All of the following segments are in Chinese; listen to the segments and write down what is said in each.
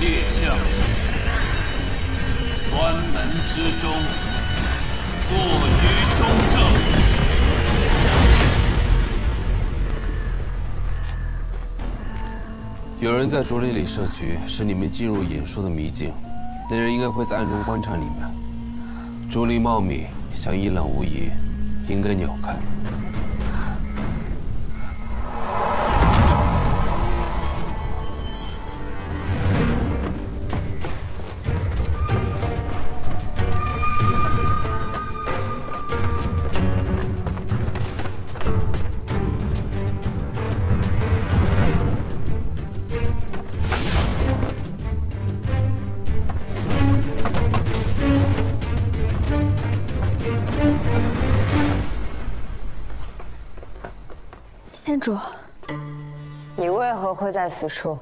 列相，关门之中，坐于中正。有人在竹林里设局，使你们进入引术的迷境。那人应该会在暗中观察你们。竹林茂密，想一览无遗，应该鸟瞰。 县主，你为何会在此处？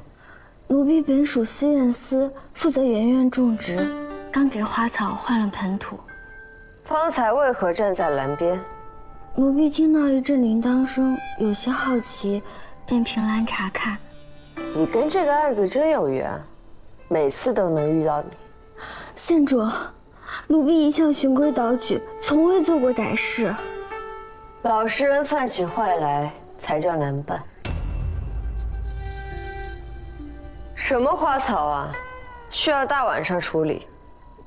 奴婢本属司院司，负责园院种植，刚给花草换了盆土。方才为何站在栏边？奴婢听到一阵铃铛声，有些好奇，便凭栏查看。你跟这个案子真有缘，每次都能遇到你。县主，奴婢一向循规蹈矩，从未做过歹事。老实人犯起坏来才叫难办。什么花草啊，需要大晚上处理？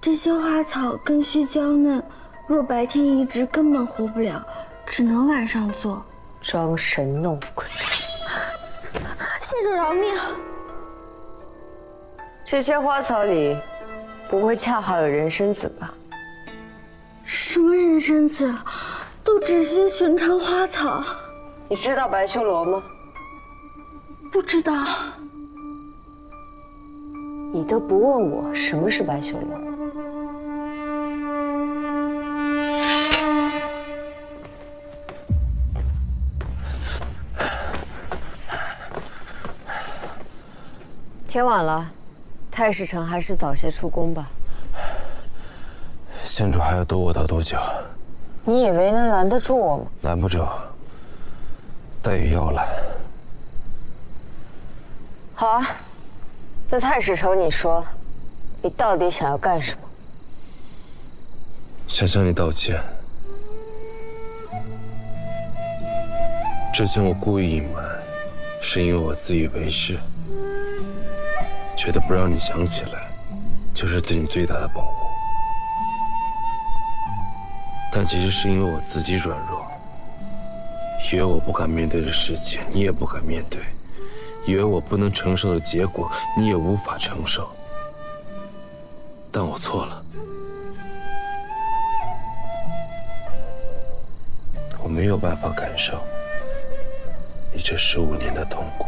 这些花草根须娇嫩，若白天移植根本活不了，只能晚上做。装神弄鬼！县主饶命！这些花草里，不会恰好有人参子吧？什么人参子？都只些寻常花草。你知道白修罗吗？不知道。你都不问我什么是白修罗。天晚了，太史丞还是早些出宫吧。县主还要躲我到多久？你以为能拦得住我吗？拦不住，但也要拦。好啊，那太史丞，你说，你到底想要干什么？想向你道歉。之前我故意隐瞒，是因为我自以为是，觉得不让你想起来，就是对你最大的保护。 但其实是因为我自己软弱，以为我不敢面对的事情，你也不敢面对；以为我不能承受的结果，你也无法承受。但我错了，我没有办法感受你这15年的痛苦，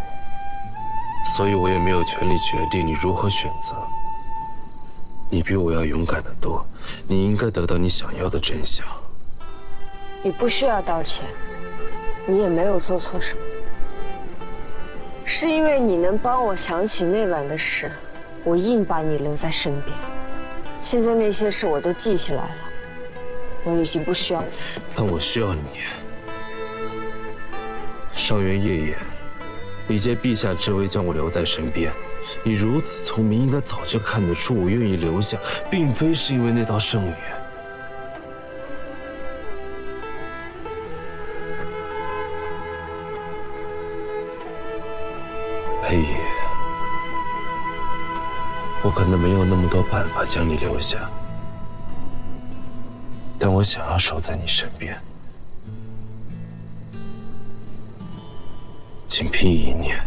所以我也没有权利决定你如何选择。 你比我要勇敢得多，你应该得到你想要的真相。你不需要道歉，你也没有做错什么，是因为你能帮我想起那晚的事，我硬把你留在身边。现在那些事我都记起来了，我已经不需要你。但我需要你。上元夜宴，你借陛下之威将我留在身边。 你如此聪明，应该早就看得出我愿意留下，并非是因为那道圣语。裴爷，我可能没有那么多办法将你留下，但我想要守在你身边，仅凭一念。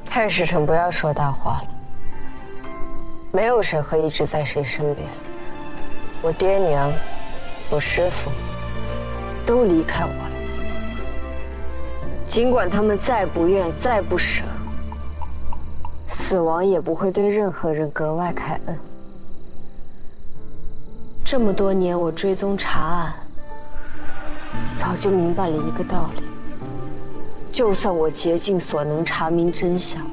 太史丞，不要说大话了。没有谁会一直在谁身边。我爹娘，我师父，都离开我了。尽管他们再不愿、再不舍，死亡也不会对任何人格外开恩。这么多年，我追踪查案，早就明白了一个道理。 就算我竭尽所能查明真相，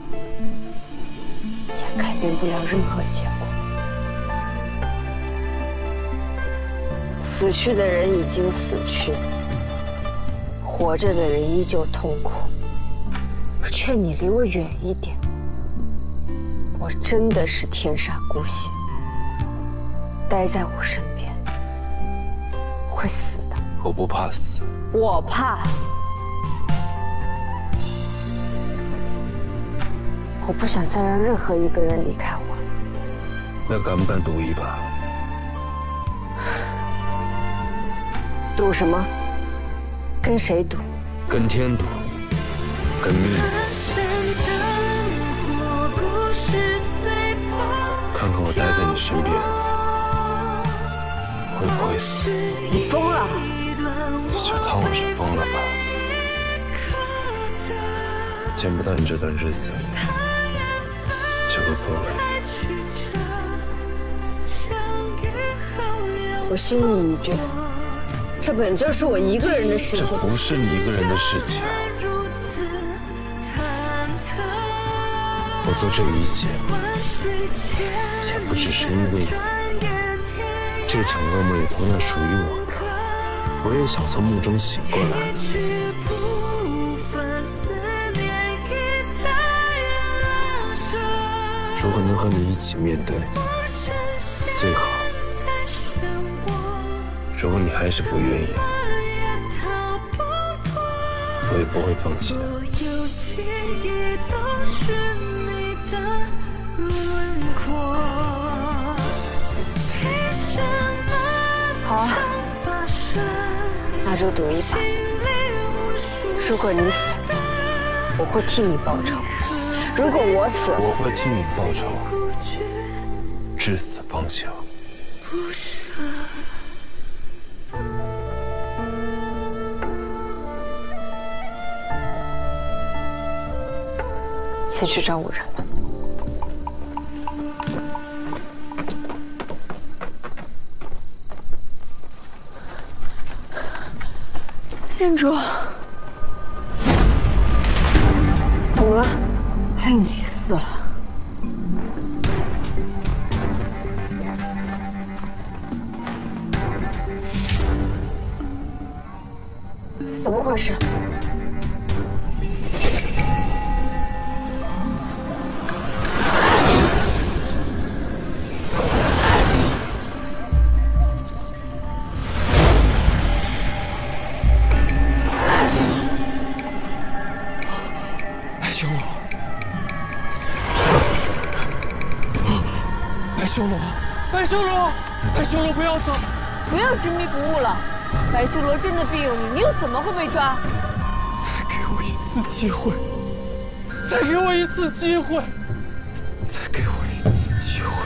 也改变不了任何结果。死去的人已经死去，活着的人依旧痛苦。我劝你离我远一点。我真的是天煞孤星，待在我身边会死的。我不怕死，我怕。我不想再让任何一个人离开我。那敢不敢赌一把？赌什么？跟谁赌？跟天赌，跟命赌。看看我待在你身边，会不会死？你疯了？你就当我是疯了吧。见不到你这段日子，就会疯了。我心里一句，这本就是我一个人的事情。这不是你一个人的事情。我做这一切，也不只是因为你。这场噩梦也同样属于我的，我也想从梦中醒过来。如果能和你一起面对，最好。如果你还是不愿意，我也不会放弃的。好啊，那就赌一把。如果你死，我会替你报仇；如果我死，我会替你报仇，至死方休。先去找五人吧。县主，怎么了？韩永琪死了。怎么回事？白修罗，白修罗，不要走！不要执迷不悟了。白修罗真的庇佑你，你又怎么会被抓？再给我一次机会，再给我一次机会，再给我一次机会！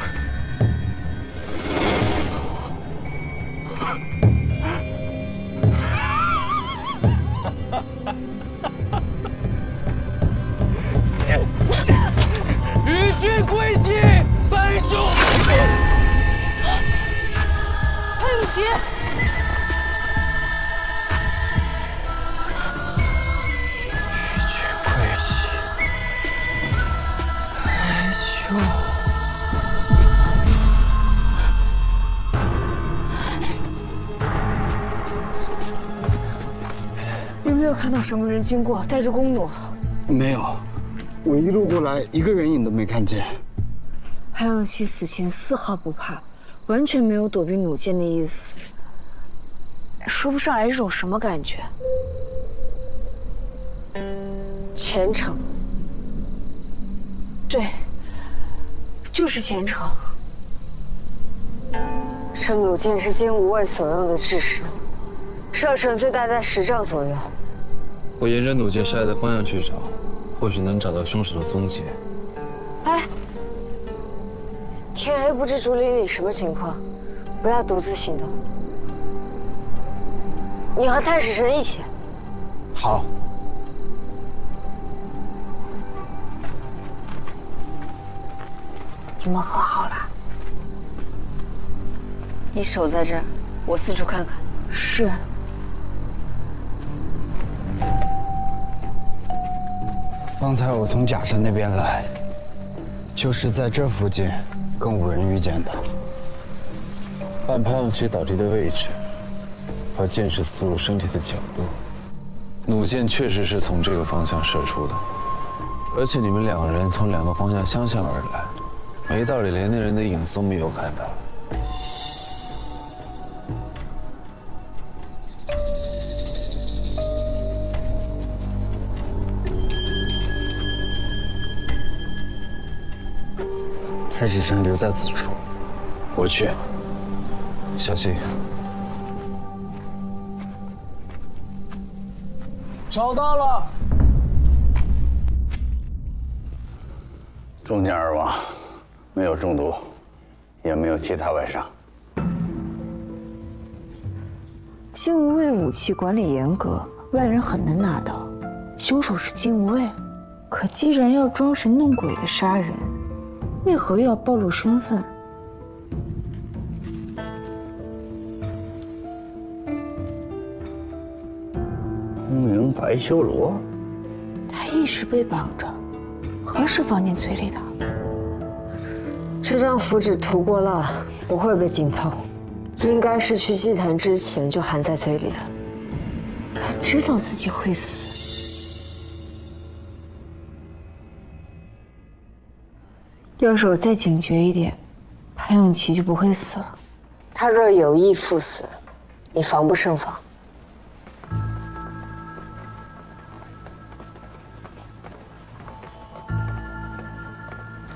与君归西，白修。韩永琪，与君归西，白修。有没有看到什么人经过，带着弓弩？没有，我一路过来，一个人影都没看见。韩永琪死前丝毫不怕，完全没有躲避弩箭的意思。说不上来是种什么感觉。虔诚。对，就是虔诚。这弩箭是经无畏所用的制式，射程最大在10丈左右。我沿着弩箭射来的方向去找，或许能找到凶手的踪迹。哎，天黑不知竹林里什么情况，不要独自行动。你和太史丞一起。好。你们和好了？你守在这儿，我四处看看。是。方才我从假山那边来，就是在这附近跟五人遇见的。按潘永琪倒地的位置和箭矢刺入身体的角度，弩箭确实是从这个方向射出的，而且你们两个人从两个方向相向而来，没道理连那人的影子都没有看到。太史晨留在此处，我去。小心！找到了，中箭而亡，没有中毒，也没有其他外伤。金无畏武器管理严格，外人很难拿到。凶手是金无畏，可既然要装神弄鬼的杀人，为何又要暴露身份？通灵白修罗，他一直被绑着，何时放进嘴里的？这张符纸涂过了，不会被浸透，应该是去祭坛之前就含在嘴里了。他知道自己会死。要是我再警觉一点，潘永琪就不会死了。他若有意赴死，你防不胜防。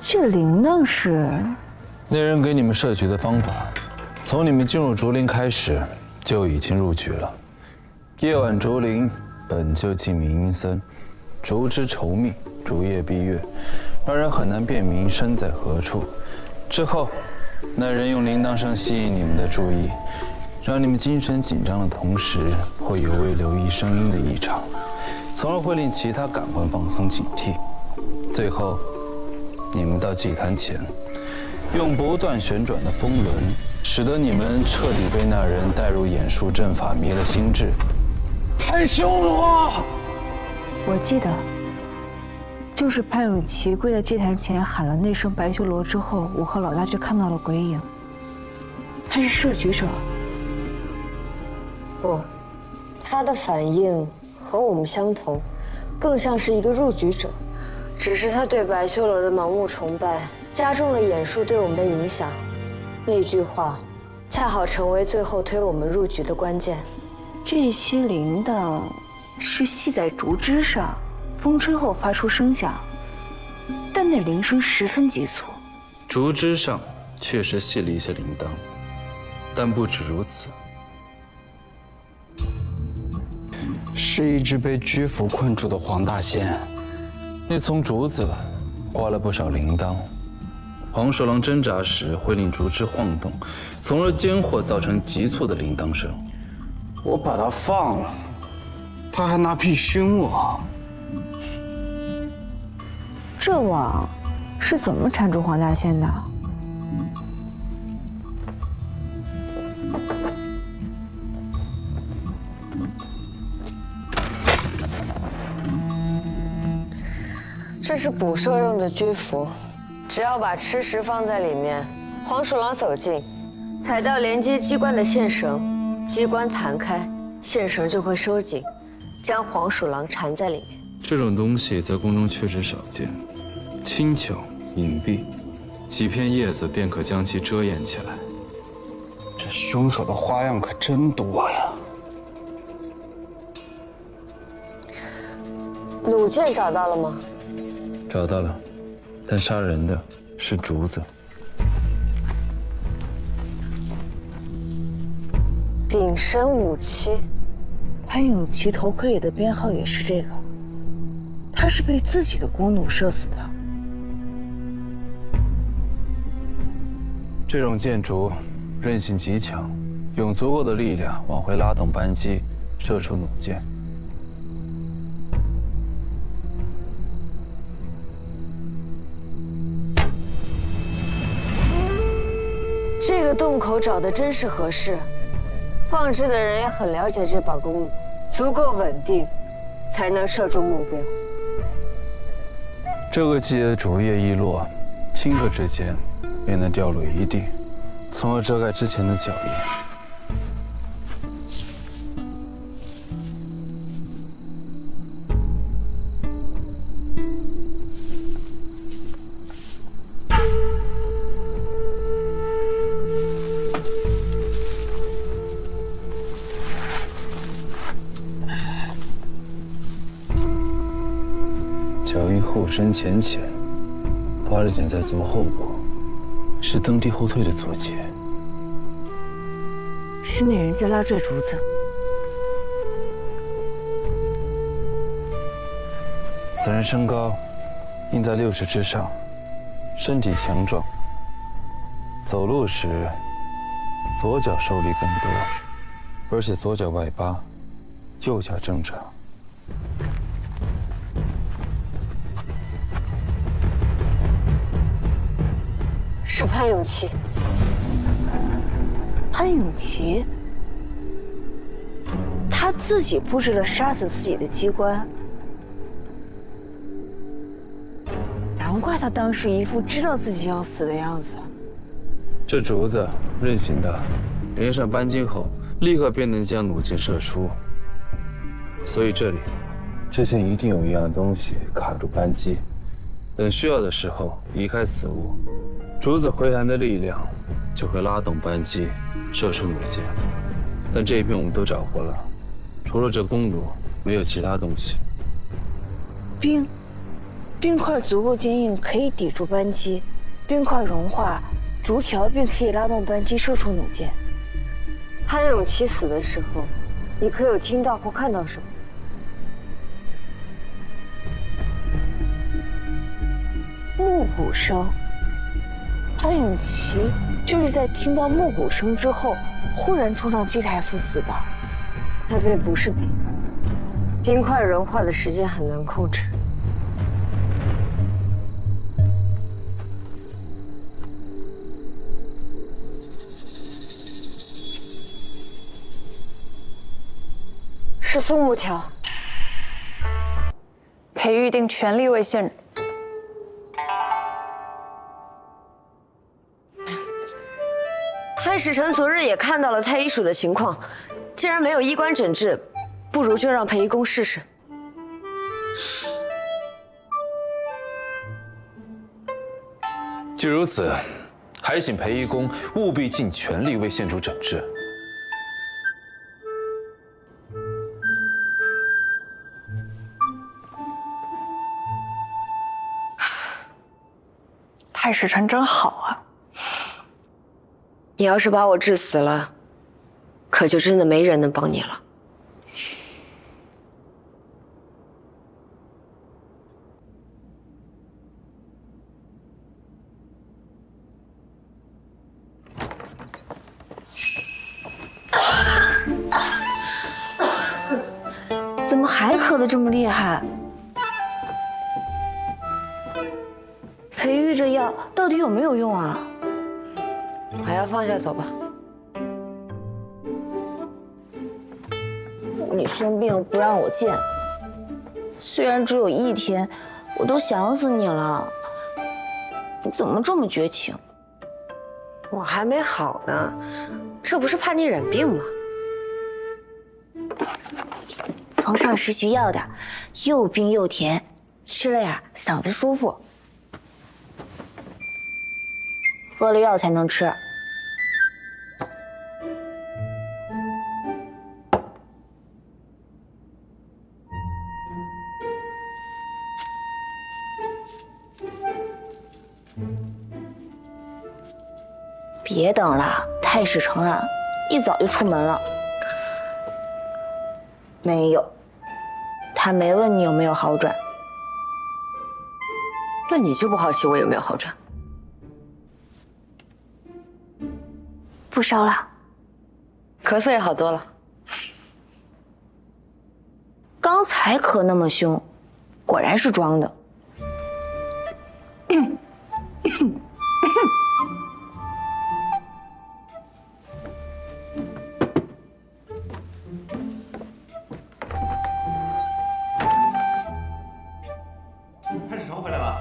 这铃铛是那人给你们设局的方法，从你们进入竹林开始就已经入局了。夜晚竹林本就静谧阴森，竹枝稠密，竹叶蔽月，让人很难辨明身在何处。之后，那人用铃铛声吸引你们的注意，让你们精神紧张的同时，会尤为留意声音的异常，从而会令其他感官放松警惕。最后，你们到祭坛前，用不断旋转的风轮，使得你们彻底被那人带入眼术阵法，迷了心智。太凶了！我记得，就是潘永琪跪在祭坛前喊了那声白修罗之后，我和老大就看到了鬼影。他是设局者。不，他的反应和我们相同，更像是一个入局者。只是他对白修罗的盲目崇拜，加重了眼术对我们的影响。那句话，恰好成为最后推我们入局的关键。这些铃铛是系在竹枝上，风吹后发出声响，但那铃声十分急促。竹枝上确实系了一些铃铛，但不止如此。是一只被拘符困住的黄大仙。那丛竹子挂了不少铃铛，黄鼠狼挣扎时会令竹枝晃动，从而间或造成急促的铃铛声。我把它放了，他还拿屁熏我。这网是怎么缠住黄大仙的？这是捕兽用的居符，只要把吃食放在里面，黄鼠狼走近，踩到连接机关的线绳，机关弹开，线绳就会收紧，将黄鼠狼缠在里面。这种东西在宫中确实少见，轻巧隐蔽，几片叶子便可将其遮掩起来。这凶手的花样可真多呀！弩箭找到了吗？找到了，但杀人的是竹子。丙申57，潘永琪头盔里的编号也是这个，他是被自己的弓弩射死的。这种箭竹韧性极强，用足够的力量往回拉动扳机，射出弩箭。这个洞口找的真是合适，放置的人也很了解这把弓弩，足够稳定，才能射中目标。这个季节的竹叶易落，顷刻之间便能掉落一地，从而遮盖之前的脚印。只要因后深浅浅，发了点再做后果，是登梯后退的阻截。是那人在拉拽竹子。此人身高应在60之上，身体强壮，走路时左脚受力更多，而且左脚外八，右脚正常。是潘永琪。潘永琪，他自己布置了杀死自己的机关，难怪他当时一副知道自己要死的样子。这竹子韧性大，连上扳机后，立刻便能将弩箭射出。所以这里之前一定有一样东西卡住扳机，等需要的时候移开此物，竹子回弹的力量就会拉动扳机，射出弩箭。但这一片我们都找过了，除了这弓弩，没有其他东西。冰块足够坚硬，可以抵住扳机；冰块融化，竹条便可以拉动扳机，射出弩箭。潘永琪死的时候，你可有听到或看到什么？木鼓声。潘永琪就是在听到木鼓声之后，忽然冲上祭台赴死的。那便不是冰，冰块融化的时间很难控制。是松木条。裴玉定全力为县。太史丞昨日也看到了蔡医署的情况，既然没有医官诊治，不如就让裴医公试试。既如此，还请裴医公务必尽全力为县主诊治。太史丞真好啊！你要是把我治死了，可就真的没人能帮你了。怎么还咳得这么厉害？裴玉这药到底有没有用啊？还要放下走吧。你生病不让我见，虽然只有1天，我都想死你了。你怎么这么绝情？我还没好呢，这不是怕你染病吗？从上师学药的，又冰又甜，吃了呀嗓子舒服。喝了药才能吃。别等了，太史丞啊，一早就出门了。没有，他没问你有没有好转。那你就不好奇我有没有好转？不烧了，咳嗽也好多了。刚才咳那么凶，果然是装的。太史丞回来了。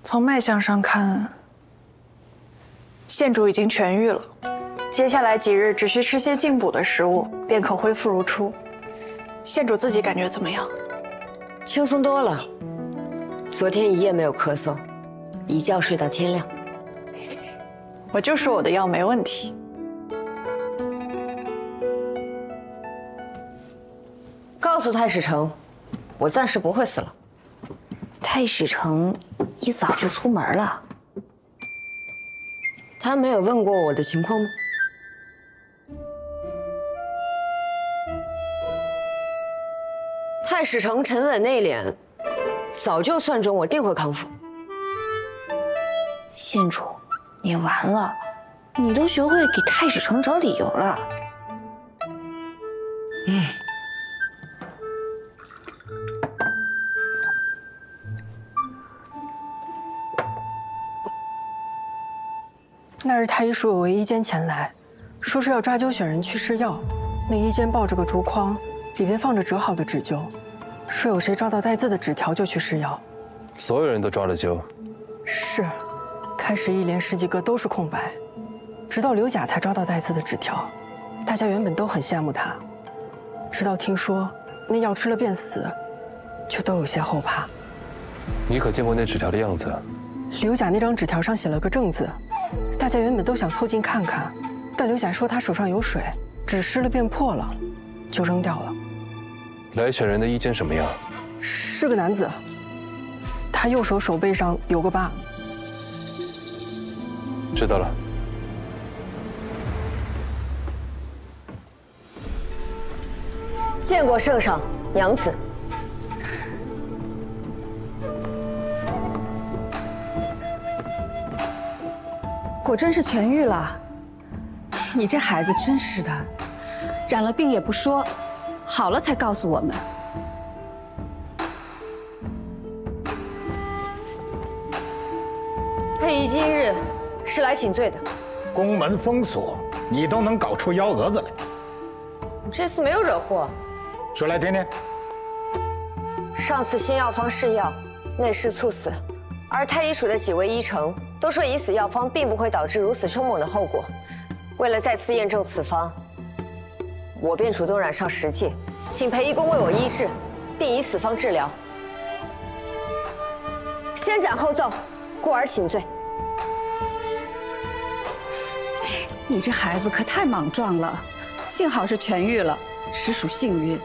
从脉象上看，县主已经痊愈了。接下来几日只需吃些进补的食物，便可恢复如初。县主自己感觉怎么样？轻松多了。昨天一夜没有咳嗽，一觉睡到天亮。我就说我的药没问题。告诉太史丞，我暂时不会死了。太史丞一早就出门了。他没有问过我的情况吗？太史丞沉稳内敛，早就算准我定会康复。县主，你完了，你都学会给太史丞找理由了。那日太医署有位医监前来，说是要抓阄选人去试药。那医监抱着个竹筐，里边放着折好的纸阄，说有谁抓到带字的纸条就去试药。所有人都抓了阄。是，开始一连10几个都是空白，直到刘甲才抓到带字的纸条。大家原本都很羡慕他，直到听说那药吃了便死，就都有些后怕。你可见过那纸条的样子？刘甲那张纸条上写了个正字。大家原本都想凑近看看，但刘甲说他手上有水，纸湿了便破了，就扔掉了。来选人的医监什么样？是个男子，他右手手背上有个疤。知道了。见过圣上，娘子。果真是痊愈了，你这孩子真是的，染了病也不说，好了才告诉我们。佩仪今日是来请罪的。宫门封锁，你都能搞出幺蛾子来，这次没有惹祸。说来听听。上次新药方试药，内侍猝死，而太医署的几位医丞都说已死药方并不会导致如此凶猛的后果。为了再次验证此方，我便主动染上实剂，请裴医公为我医治，并以此方治疗。先斩后奏，故而请罪。你这孩子可太莽撞了，幸好是痊愈了，实属幸运。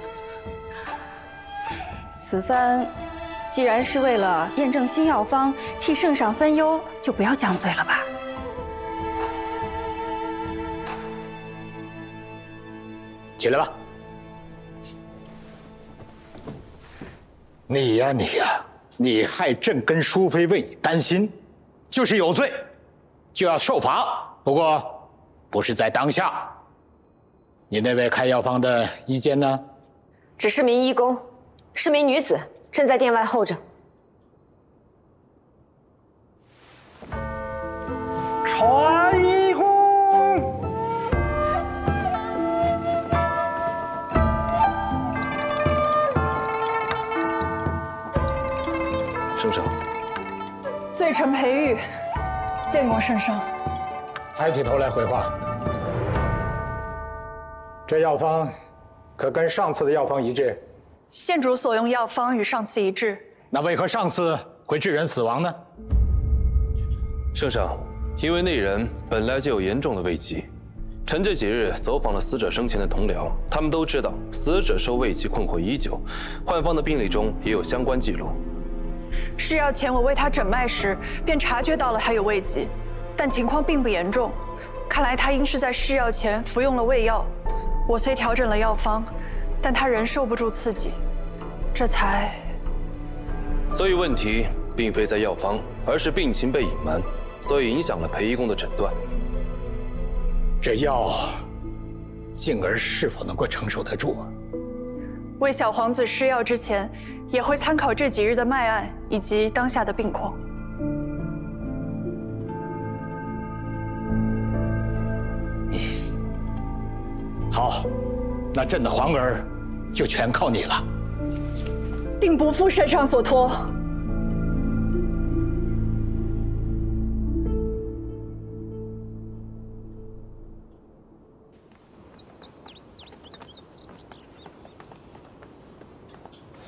此番既然是为了验证新药方，替圣上分忧，就不要犟嘴了吧。起来吧。你呀，你害朕跟淑妃为你担心，就是有罪，就要受罚。不过，不是在当下。你那位开药方的医监呢？只是名医公，是名女子，正在殿外候着。传医公。圣上，罪臣裴玉，见过圣上。抬起头来回话。这药方可跟上次的药方一致？县主所用药方与上次一致。那为何上次会致人死亡呢？圣上，因为那人本来就有严重的胃疾，臣这几日走访了死者生前的同僚，他们都知道死者受胃疾困惑已久，患方的病历中也有相关记录。试药前我为他诊脉时，便察觉到了他有胃疾，但情况并不严重，看来他应是在试药前服用了胃药。我虽调整了药方，但他仍受不住刺激，这才……所以问题并非在药方，而是病情被隐瞒，所以影响了裴医公的诊断。这药，静儿是否能够承受得住啊？为小皇子施药之前，也会参考这几日的脉案以及当下的病况。好，那朕的皇儿就全靠你了。定不负圣上所托。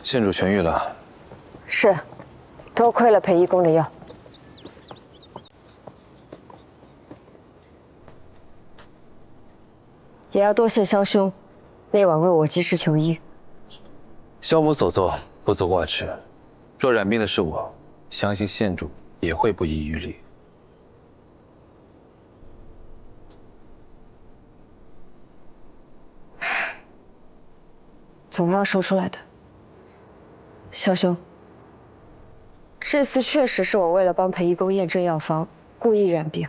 县主痊愈了。是，多亏了裴义公的药。也要多谢萧兄，那晚为我及时求医。萧母所做不足挂齿，若染病的是我，相信县主也会不遗余力。总要说出来的。萧兄，这次确实是我为了帮裴义公验证药方，故意染病。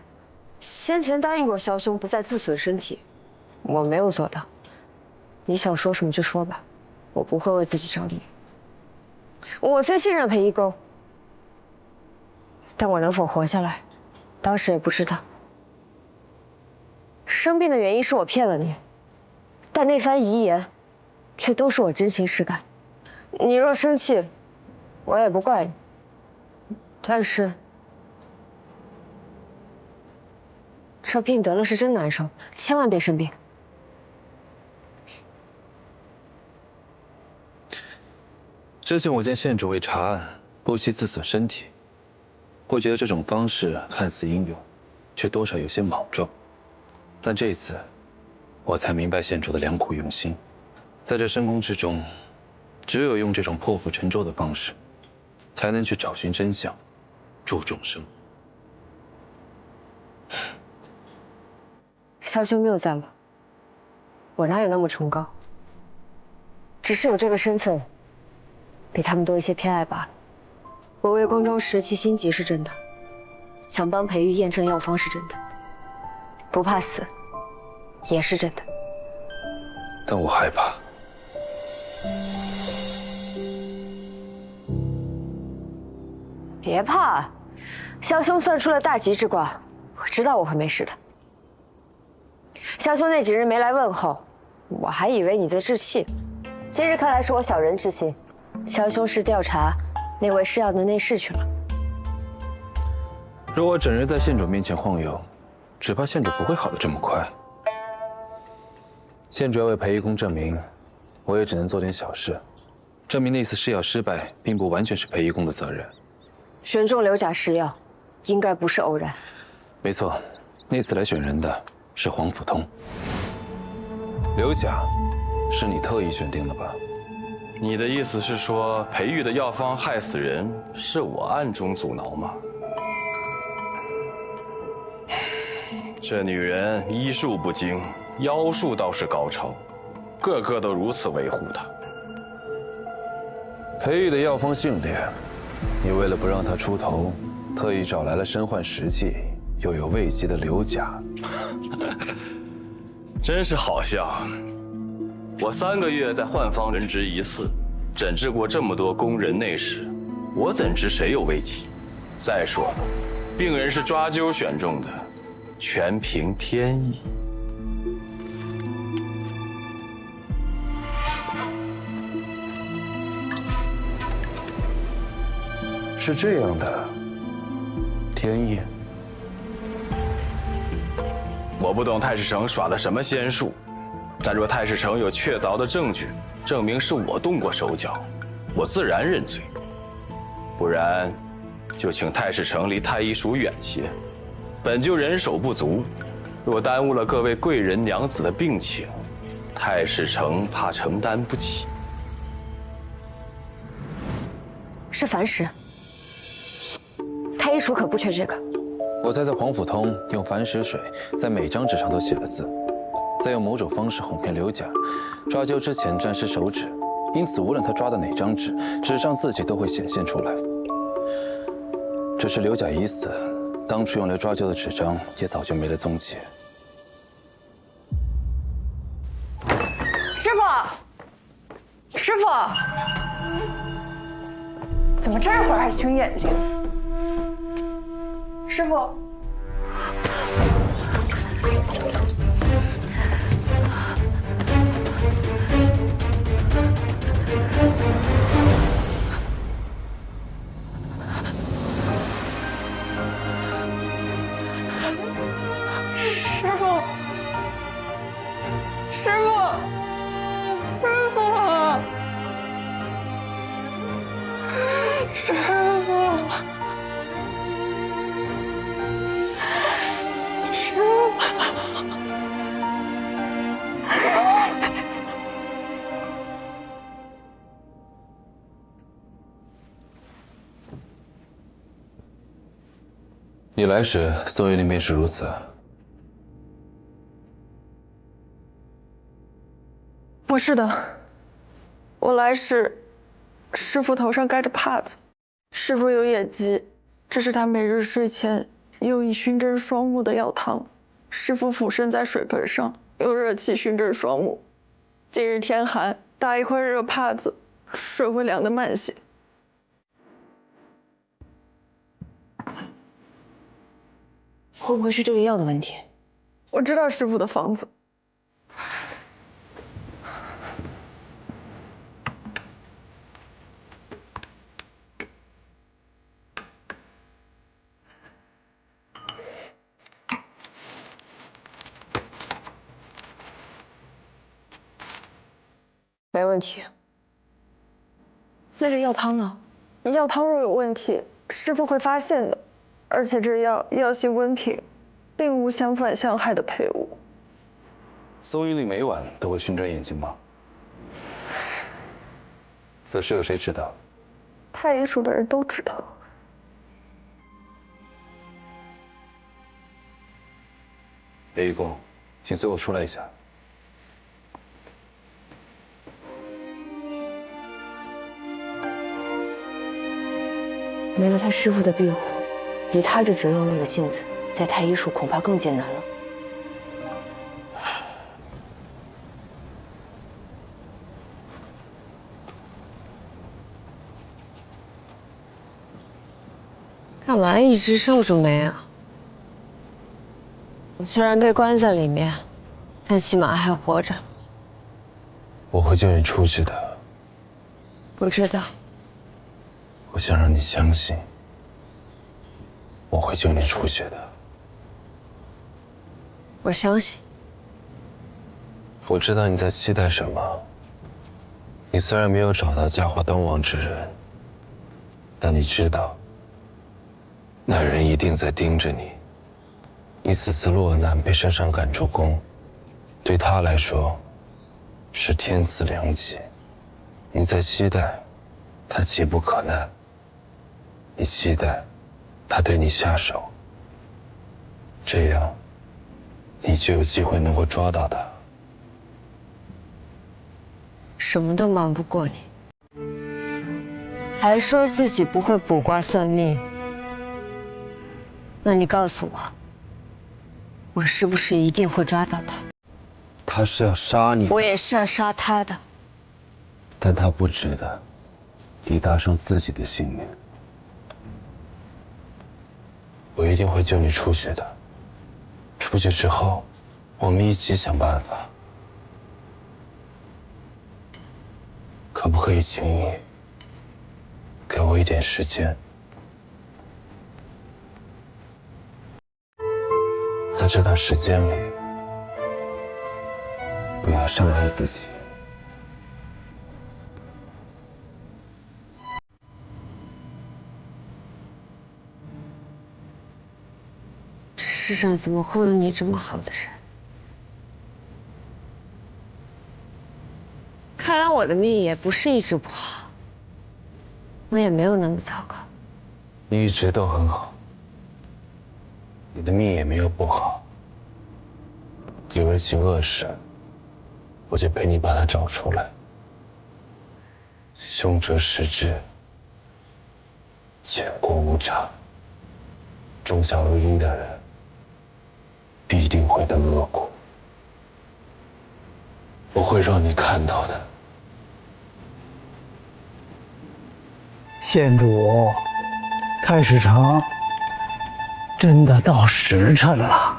先前答应过萧兄不再自损身体，我没有做到。你想说什么就说吧，我不会为自己找理由。我最信任裴义公，但我能否活下来，当时也不知道。生病的原因是我骗了你，但那番遗言，却都是我真情实感。你若生气，我也不怪你。但是，这病得了是真难受，千万别生病。之前我见县主为查案不惜自损身体，我觉得这种方式看似英勇，却多少有些莽撞。但这次，我才明白县主的良苦用心。在这深宫之中，只有用这种破釜沉舟的方式，才能去找寻真相，助众生。萧兄谬赞了，我哪有那么崇高？只是有这个身份，比他们多一些偏爱罢了。我为宫中拾其心疾是真的，想帮裴玉验证药方是真的，不怕死也是真的。但我害怕。别怕，萧兄算出了大吉之卦，我知道我会没事的。萧兄那几日没来问候，我还以为你在置气，今日看来是我小人之心。萧兄是调查那位施药的内侍去了。若我整日在县主面前晃悠，只怕县主不会好得这么快。县主要为裴义公证明，我也只能做点小事，证明那次施药失败并不完全是裴义公的责任。选中刘甲施药，应该不是偶然。没错，那次来选人的是黄甫通。刘甲，是你特意选定的吧？你的意思是说，裴玉的药方害死人，是我暗中阻挠吗？这女人医术不精，妖术倒是高超，个个都如此维护她。裴玉的药方姓烈，你为了不让他出头，特意找来了身患实际又有位极的刘甲。真是好笑。我3个月在浣坊任职一次，诊治过这么多宫人内侍，我怎知谁有危疾？再说了，病人是抓阄选中的，全凭天意。是这样的，天意。我不懂太史丞耍了什么仙术。但若太史丞有确凿的证据，证明是我动过手脚，我自然认罪。不然，就请太史丞离太医署远些。本就人手不足，若耽误了各位贵人娘子的病情，太史丞怕承担不起。是凡石，太医署可不缺这个。我猜测黄甫通用矾石水在每张纸上都写了字。再用某种方式哄骗刘甲，抓阄之前沾湿手指，因此无论他抓的哪张纸，纸上字迹都会显现出来。只是刘甲已死，当初用来抓阄的纸张也早就没了踪迹。师傅，师傅，怎么这会儿还熊眼睛？师傅。师傅，师傅，师傅，你来时，宋玉令便是如此。不是的，我来时，师傅头上盖着帕子，师傅有眼疾，这是他每日睡前用以熏蒸双目的药汤。师傅俯身在水盆上，用热气熏蒸双目。今日天寒，搭一块热帕子，水会凉得慢些。会不会是这个药的问题？我知道师傅的方子。没问题。那这药汤呢？药汤若有问题，师傅会发现的。而且这药性温平，并无相反相害的配伍。宋玉令每晚都会熏蒸眼睛吗？此事有谁知道？太医署的人都知道。叶义公，请随我出来一下。没了他师傅的庇护，以他这直愣愣的性子，在太医署恐怕更艰难了。干嘛一直皱着眉啊？我虽然被关在里面，但起码还活着。我会救你出去的。不知道。我想让你相信，我会救你出去的。我相信。我知道你在期待什么。你虽然没有找到家华东王之人，但你知道，那人一定在盯着你。你此次落难被圣上赶出宫，对他来说是天赐良机。你在期待他急不可耐，你期待他对你下手，这样你就有机会能够抓到他。什么都瞒不过你，还说自己不会卜卦算命。那你告诉我，我是不是一定会抓到他？他是要杀你，我也是要杀他的。但他不值得你搭上自己的性命。我一定会救你出去的。出去之后，我们一起想办法。可不可以请你给我一点时间？在这段时间里，不要伤害自己。这世上怎么会有你这么好的人？看来我的命也不是一直不好，我也没有那么糟糕。你一直都很好，你的命也没有不好。有人行恶事，我就陪你把他找出来。凶者实之，前过无常，种下恶因的人，必定会得恶果。我会让你看到的。县主，太史城真的到时辰了。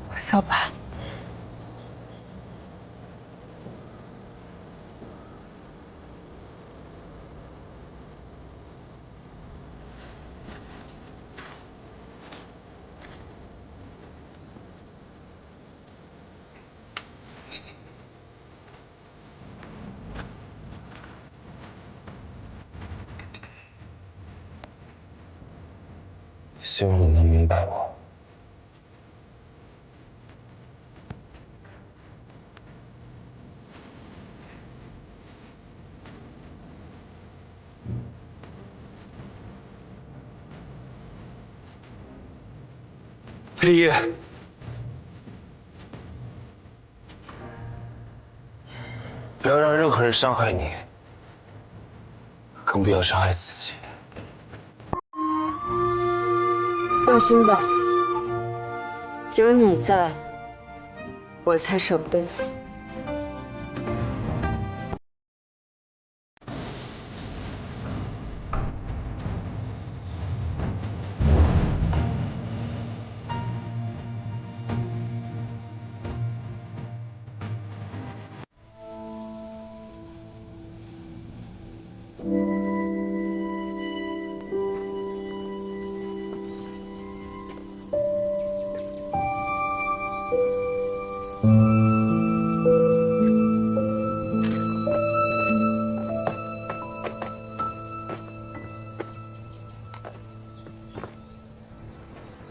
快走吧。希望你能明白我。黑夜，不要让任何人伤害你，更不要伤害自己。放心吧，有你在，我才舍不得死。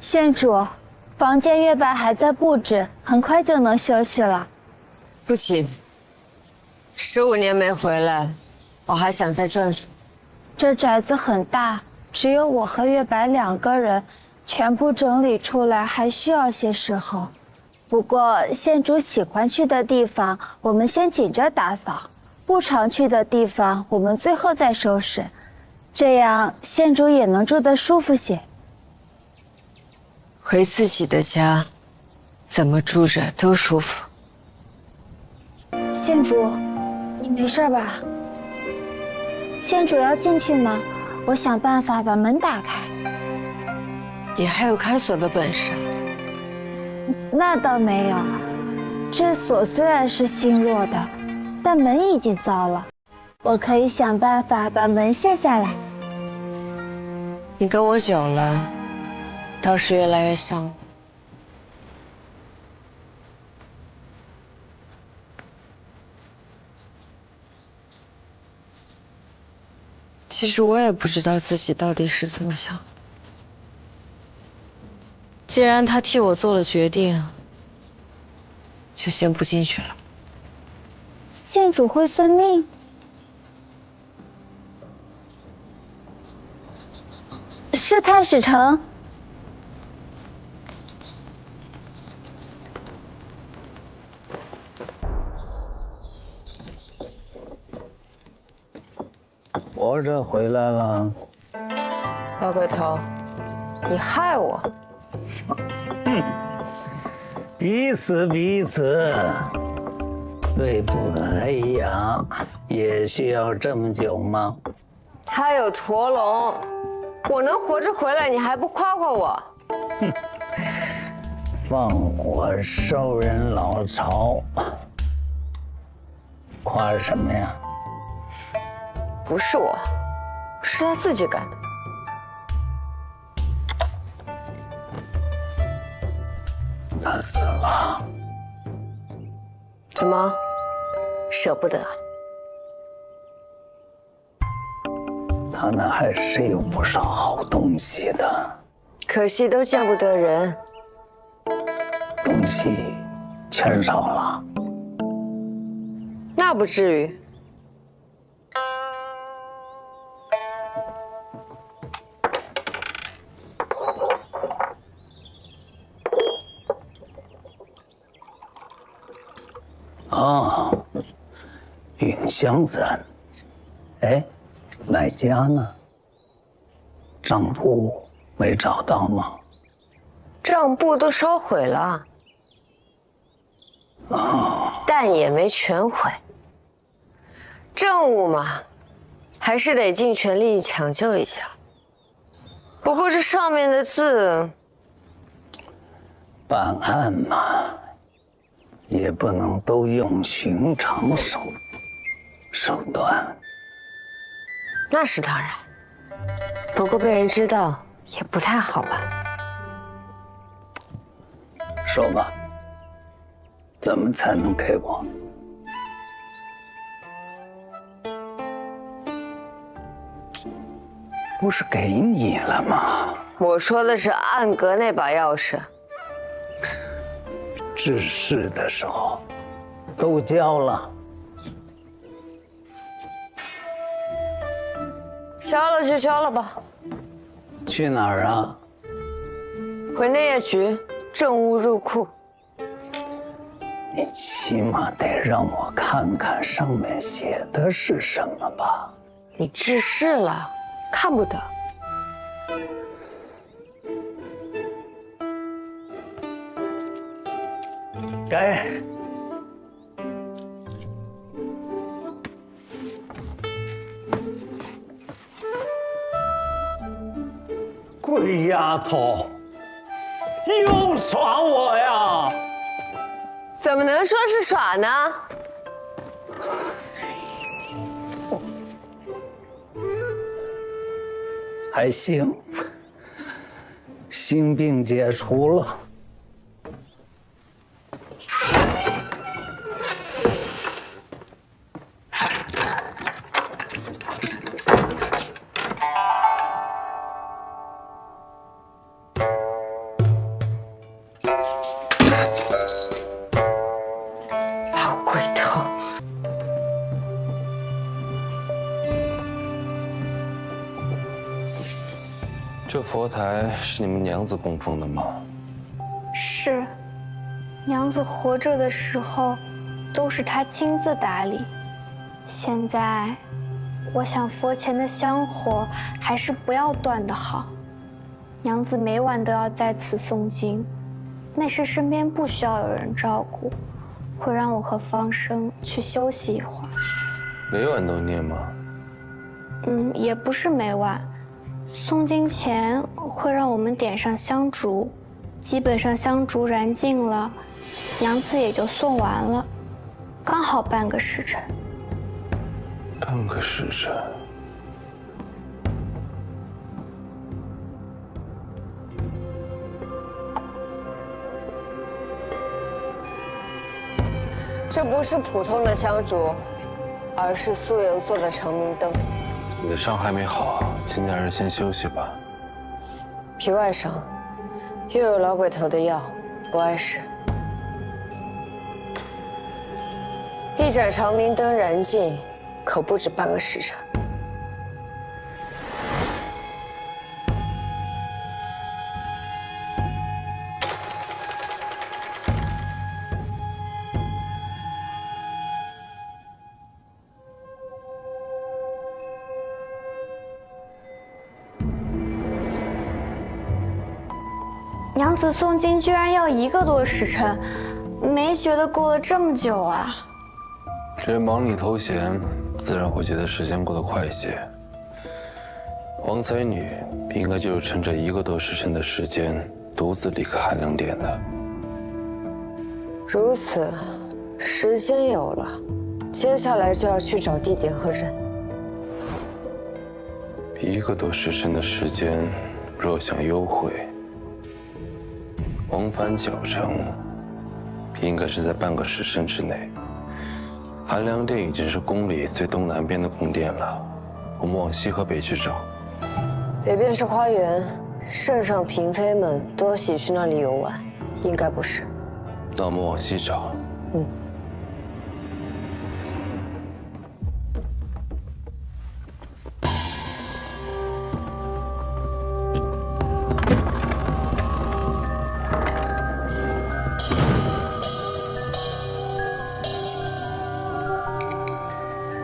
县主，房间月白还在布置，很快就能休息了。不行，15年没回来，我还想再转转。这宅子很大，只有我和月白2个人，全部整理出来还需要些时候。不过县主喜欢去的地方，我们先紧着打扫；不常去的地方，我们最后再收拾，这样县主也能住得舒服些。回自己的家，怎么住着都舒服。县主，你没事吧？县主要进去吗？我想办法把门打开。你还有开锁的本事？那倒没有，这锁虽然是新落的，但门已经糟了。我可以想办法把门卸下来。你跟我久了，倒是越来越像我。其实我也不知道自己到底是怎么想的。既然他替我做了决定，就先不进去了。县主会算命？是太史城。活着回来了。老鬼头，你害我！彼此彼此，对付个黑羊也需要这么久吗？他有驼龙，我能活着回来，你还不夸夸我？哼，放火烧人老巢，夸什么呀？不是我，是他自己干的。他死了。怎么，舍不得？他那还是有不少好东西的，可惜都见不得人。东西全烧了。那不至于。啊，云香山。哎，买家呢？账簿没找到吗？账簿都烧毁了。啊，但也没全毁。政务嘛，还是得尽全力抢救一下。不过这上面的字，办案嘛，也不能都用寻常手段。那是当然，不过被人知道也不太好吧？说吧，怎么才能给我？不是给你了吗？我说的是暗格那把钥匙。治事的时候都交了。交了就交了吧。去哪儿啊？回内业局，证物入库。你起码得让我看看上面写的是什么吧？你致仕了，看不得。该。鬼丫头，又耍我呀！怎么能说是耍呢？还行，性病解除了。老鬼头！这佛台是你们娘子供奉的吗？是，娘子活着的时候，都是她亲自打理。现在，我想佛前的香火还是不要断的好。娘子每晚都要在此诵经，那时身边不需要有人照顾，会让我和方生去休息一会儿。每晚都念吗？也不是每晚。诵经前会让我们点上香烛，基本上香烛燃尽了，娘子也就诵完了，刚好半个时辰。半个时辰。这不是普通的香烛，而是酥油做的长明灯。你的伤还没好，请家人先休息吧。皮外伤，又有老鬼头的药，不碍事。一盏长明灯燃尽，可不止半个时辰。娘子诵经居然要1个多时辰，没觉得过了这么久啊。人忙里偷闲，自然会觉得时间过得快些。王才女应该就是趁着1个多时辰的时间，独自离开寒凉殿的。如此，时间有了，接下来就要去找地点和人。1个多时辰的时间，若想幽会，往返脚程，应该是在半个时辰之内。寒凉殿已经是宫里最东南边的宫殿了，我们往西和北去找。北边是花园，圣上嫔妃们多喜去那里游玩，应该不是。那我们往西找。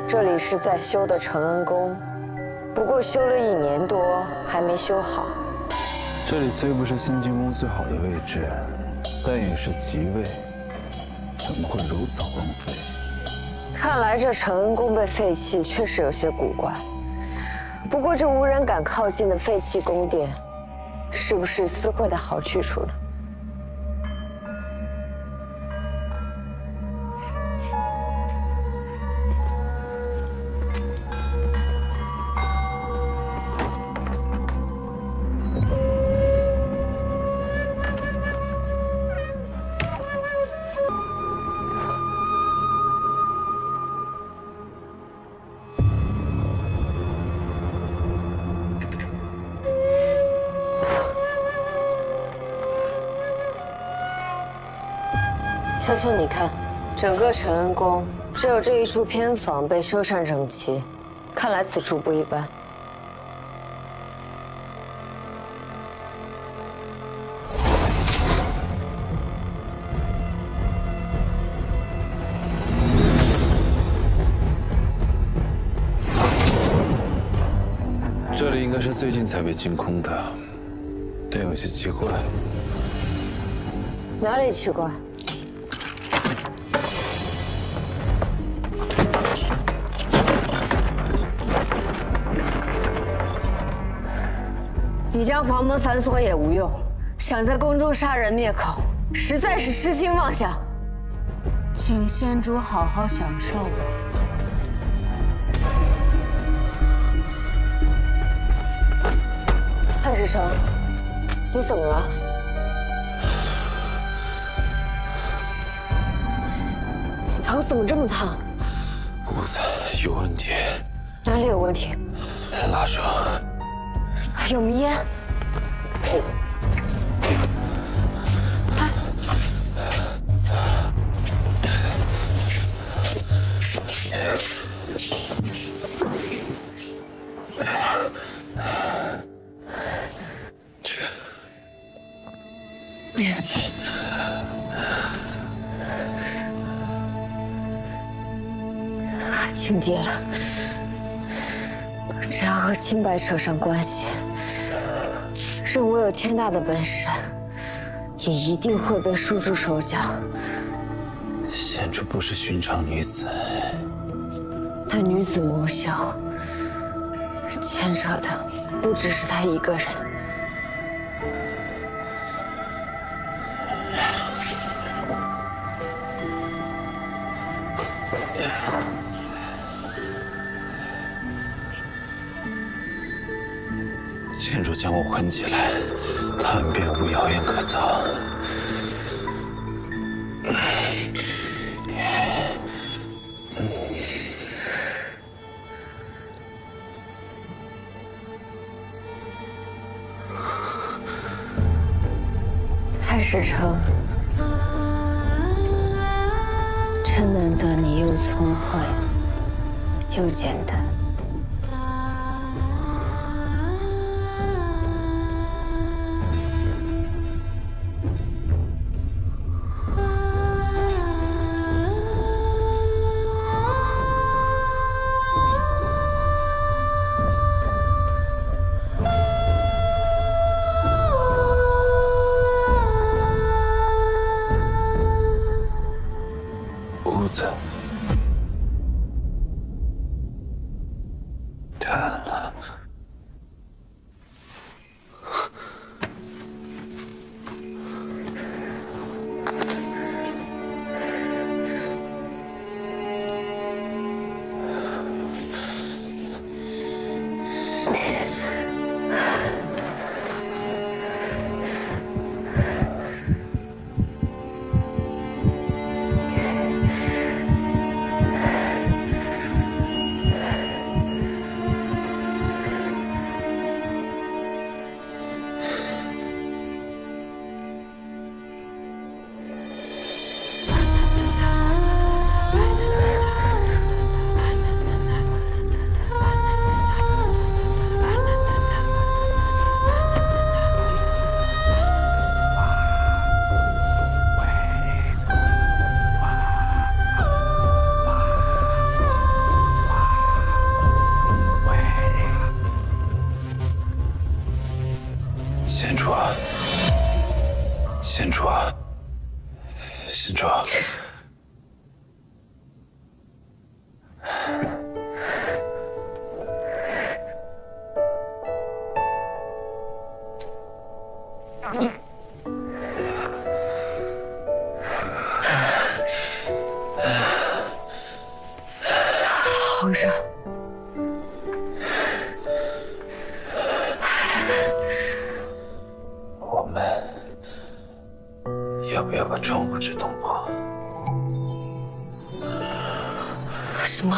这里是在修的承恩宫，不过修了1年多，还没修好。这里虽不是新进宫最好的位置，但也是吉位，怎么会如此荒废？看来这承恩宫被废弃，确实有些古怪。不过这无人敢靠近的废弃宫殿，是不是私会的好去处呢？秋秋，你看，整个承恩宫只有这一处偏房被修缮整齐，看来此处不一般。应该是最近才被清空的，但有些奇怪。哪里奇怪？你将房门反锁也无用，想在宫中杀人灭口，实在是痴心妄想。请仙主好好享受吧。太师成，你怎么了？你头怎么这么烫？屋子有问题。哪里有问题？蜡烛。有迷烟。清洁了，只要和清白扯上关系，任我有天大的本事，也一定会被束住手脚。仙主不是寻常女子，但女子魔秀，牵扯的不只是她一个人。仙主将我捆起来，他们便无谣言可造。太史成，真难得你又聪慧又简单。屋子太暗了。仙主，仙主，仙主，好热。我们要不要把窗户纸捅破？什么？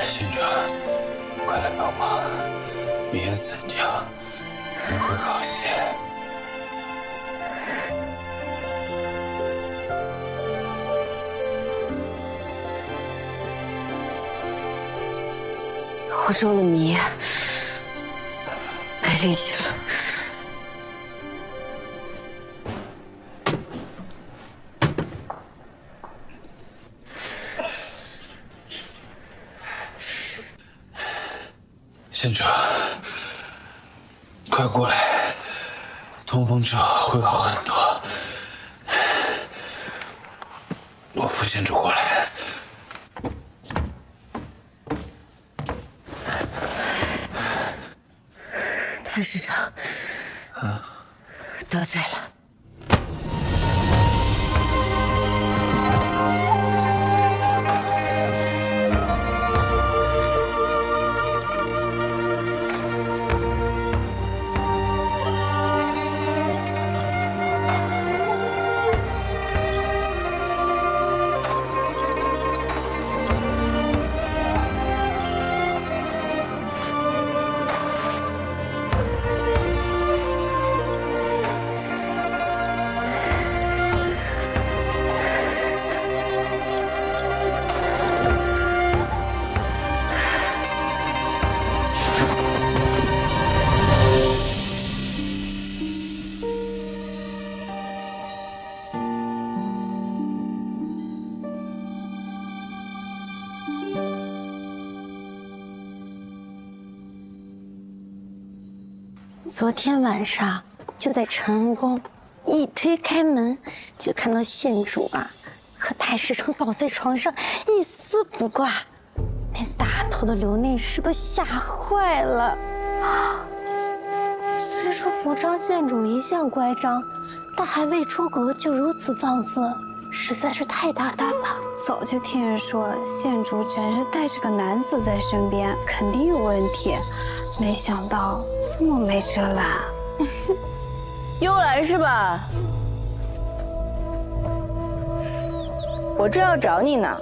仙主，快来帮忙！迷烟散掉，人会好些。我中了迷，没力气了。县主，快过来，通风之后会好很多。我扶县主过来。太师长，得罪了。昨天晚上就在承恩宫，一推开门就看到县主啊和太师城倒在床上一丝不挂，连大头的刘内侍都吓坏了。虽说福章县主一向乖张，但还未出阁就如此放肆，实在是太大胆了。早就听人说县主真是带着个男子在身边，肯定有问题，没想到这么没遮拦。幽兰是吧？我正要找你呢。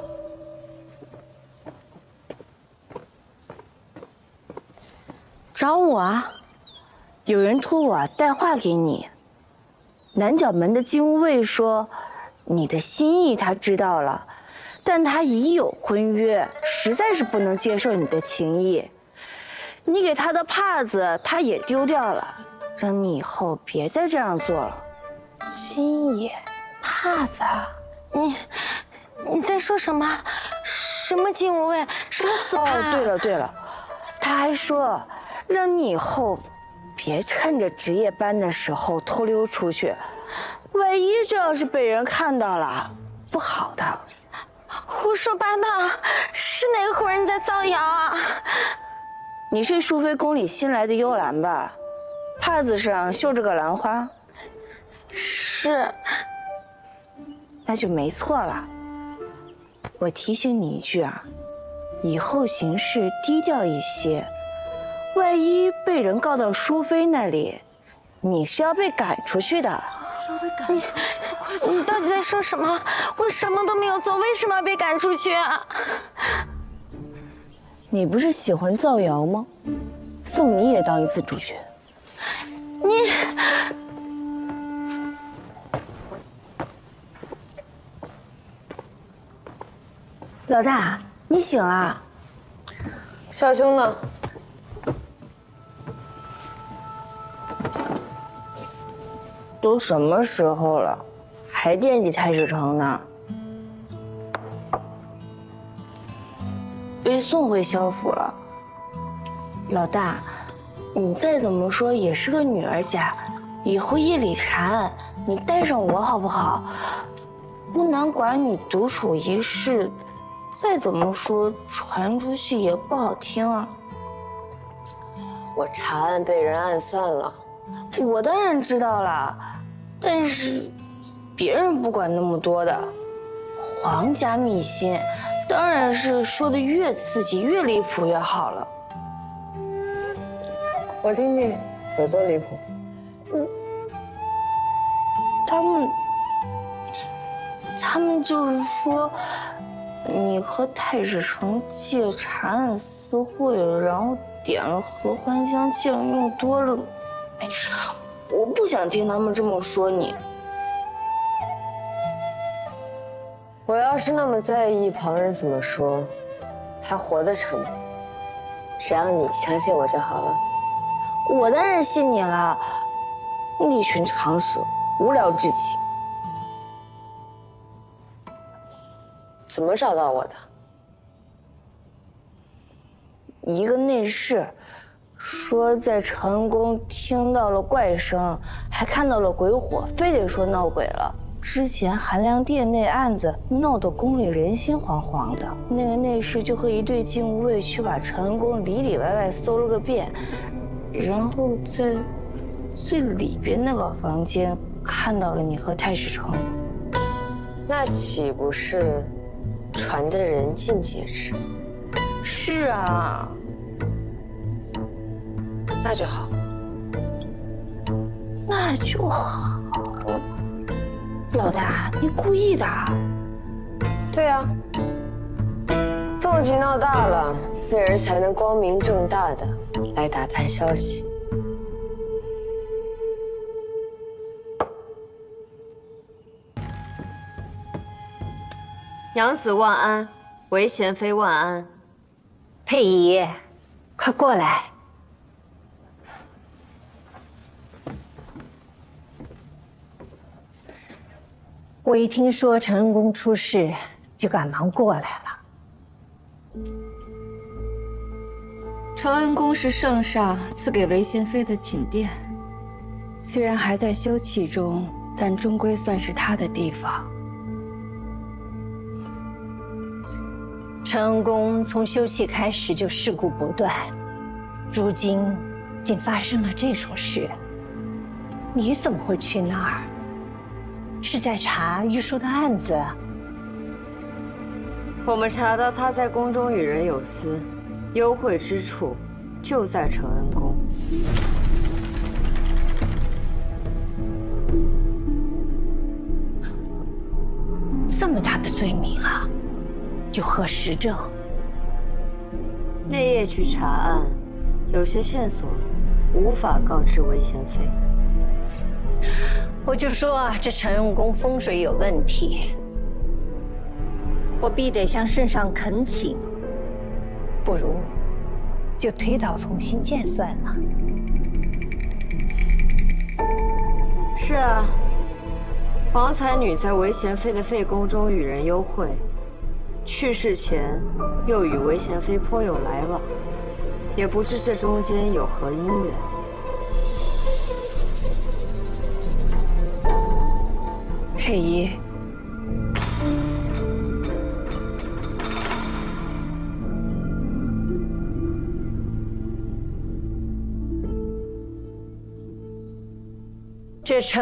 找我啊？有人托我带话给你。南角门的金吾卫说，你的心意他知道了，但他已有婚约，实在是不能接受你的情谊。你给他的帕子他也丢掉了，让你以后别再这样做了。心意，帕子，你在说什么？什么金吾卫？是他死帕？哦，对了，他还说让你以后别趁着值夜班的时候偷溜出去，万一这要是被人看到了，不好的。胡说八道！是哪个胡人在造谣啊？你是淑妃宫里新来的幽兰吧？帕子上绣着个兰花。是。那就没错了。我提醒你一句啊，以后行事低调一些，万一被人告到淑妃那里，你是要被赶出去的。要被赶出去？你到底在说什么？我什么都没有做，为什么要被赶出去啊？你不是喜欢造谣吗？送你也当一次主角。你，老大，你醒了？少兄呢？都什么时候了，还惦记太史城呢？被送回萧府了。老大，你再怎么说也是个女儿家，以后夜里禅，你带上我好不好？孤男寡女独处一室，再怎么说传出去也不好听啊。我查案被人暗算了，我当然知道了，但是别人不管那么多的，皇家秘辛。当然是说的越刺激、越离谱越好了。我听听有多离谱。他们就是说，你和太史城借查案私会，然后点了合欢香，竟然用多了。哎，我不想听他们这么说你。我要是那么在意旁人怎么说，还活得成吗？只要你相信我就好了。我当然信你了，一群常识，无聊至极。怎么找到我的？一个内侍说在成宫听到了怪声，还看到了鬼火，非得说闹鬼了。之前寒凉殿那案子闹得宫里人心惶惶的，那个内侍就和一队禁卫卫去把成宫里里外外搜了个遍，然后在最里边那个房间看到了你和太史成。那岂不是传得人尽皆知？是啊，那就好，那就好。老大，你故意的？对啊，动静闹大了，那人才能光明正大的来打探消息。娘子万安，韦贤妃万安。佩仪，快过来。我一听说承恩宫出事，就赶忙过来了。承恩宫是圣上赐给韦贤妃的寝殿，虽然还在修葺中，但终归算是她的地方。承恩宫从修葺开始就事故不断，如今竟发生了这种事，你怎么会去那儿？是在查玉树的案子？我们查到他在宫中与人有私，幽会之处就在承恩宫。这么大的罪名啊！有何实证？那夜去查案，有些线索无法告知韦贤妃。我就说啊，这承恩宫风水有问题，我必得向圣上恳请，不如就推倒重新建算了。是啊，皇才女在韦贤妃的废宫中与人幽会，去世前又与韦贤妃颇有来往，也不知这中间有何因缘。佩仪，这承